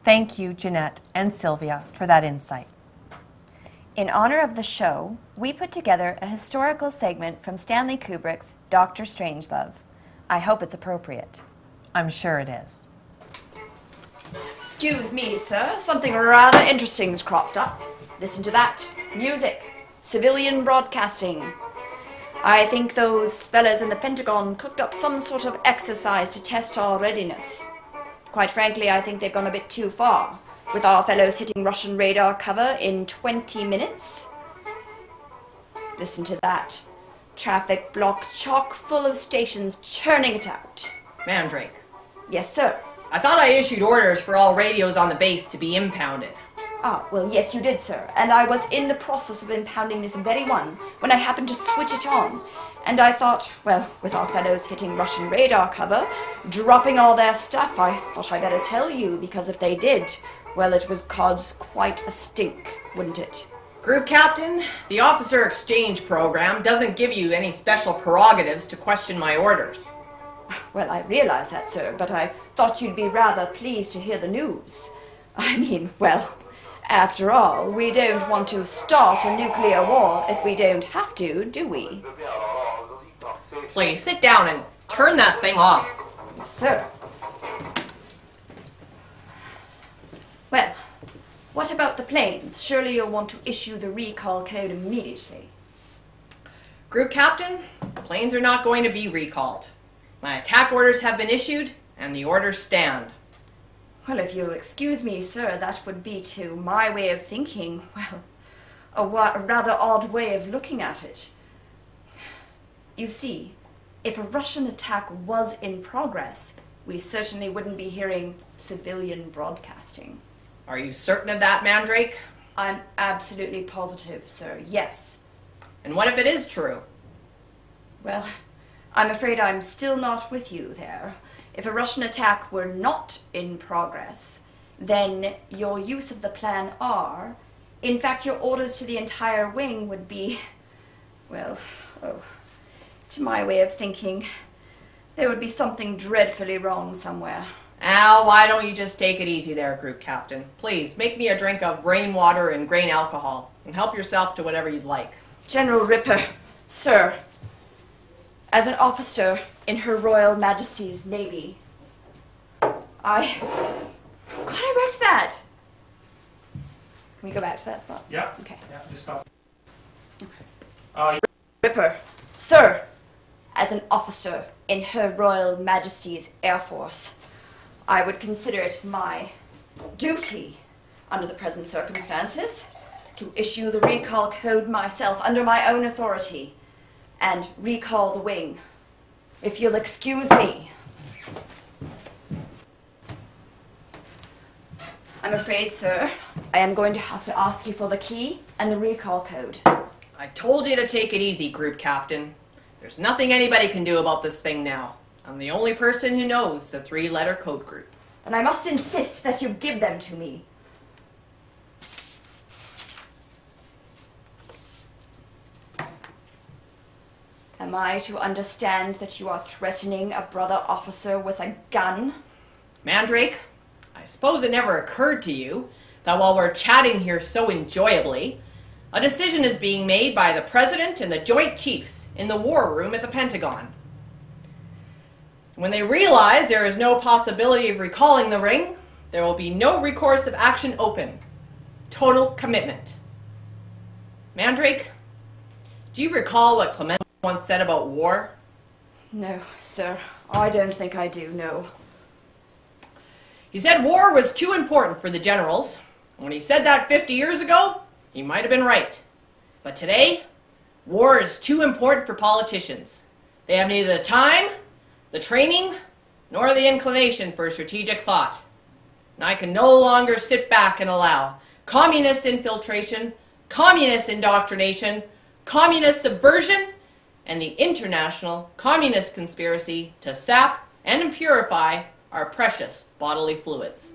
Thank you, Jeanette and Sylvia, for that insight. In honor of the show, we put together a historical segment from Stanley Kubrick's Dr. Strangelove. I hope it's appropriate. I'm sure it is. Excuse me, sir. Something rather interesting's cropped up. Listen to that. Music. Civilian broadcasting. I think those fellas in the Pentagon cooked up some sort of exercise to test our readiness. Quite frankly, I think they've gone a bit too far, with our fellows hitting Russian radar cover in 20 minutes. Listen to that. Traffic block chock full of stations churning it out. Mandrake. Yes, sir. I thought I issued orders for all radios on the base to be impounded. Ah, well, yes, you did, sir. And I was in the process of impounding this very one when I happened to switch it on. And I thought, well, with our fellows hitting Russian radar cover, dropping all their stuff, I thought I'd better tell you, because if they did, well, it would cause quite a stink, wouldn't it? Group Captain, the Officer Exchange Program doesn't give you any special prerogatives to question my orders. Well, I realize that, sir, but I thought you'd be rather pleased to hear the news. I mean, well, after all, we don't want to start a nuclear war if we don't have to, do we? Please, sit down and turn that thing off. Yes, sir. Well, what about the planes? Surely you'll want to issue the recall code immediately. Group Captain, the planes are not going to be recalled. My attack orders have been issued, and the orders stand. Well, if you'll excuse me, sir, that would be, to my way of thinking, well, a rather odd way of looking at it. You see, if a Russian attack was in progress, we certainly wouldn't be hearing civilian broadcasting. Are you certain of that, Mandrake? I'm absolutely positive, sir, yes. And what if it is true? Well, I'm afraid I'm still not with you there. If a Russian attack were not in progress, then your use of the Plan R, in fact your orders to the entire wing would be, well, to my way of thinking, there would be something dreadfully wrong somewhere. Al, why don't you just take it easy there, Group Captain? Please, make me a drink of rainwater and grain alcohol, and help yourself to whatever you'd like. General Ripper, sir, as an officer in Her Royal Majesty's Navy, God, I wrecked that! Can we go back to that spot? Yeah. Okay. Yeah, just stop. Ripper, sir, as an officer in Her Royal Majesty's Air Force, I would consider it my duty, under the present circumstances, to issue the recall code myself under my own authority and recall the wing. If you'll excuse me. I'm afraid, sir, I am going to have to ask you for the key and the recall code. I told you to take it easy, Group Captain. There's nothing anybody can do about this thing now. I'm the only person who knows the 3-letter code group. And I must insist that you give them to me. Am I to understand that you are threatening a brother officer with a gun? Mandrake, I suppose it never occurred to you that while we're chatting here so enjoyably, a decision is being made by the President and the Joint Chiefs in the war room at the Pentagon. When they realize there is no possibility of recalling the ring, there will be no recourse of action open. Total commitment. Mandrake, do you recall what Clement once said about war? No, sir. I don't think I do, no. He said war was too important for the generals. When he said that 50 years ago, he might have been right. But today, war is too important for politicians. They have neither the time, the training, nor the inclination for strategic thought. And I can no longer sit back and allow communist infiltration, communist indoctrination, communist subversion, and the international communist conspiracy to sap and impurify our precious bodily fluids.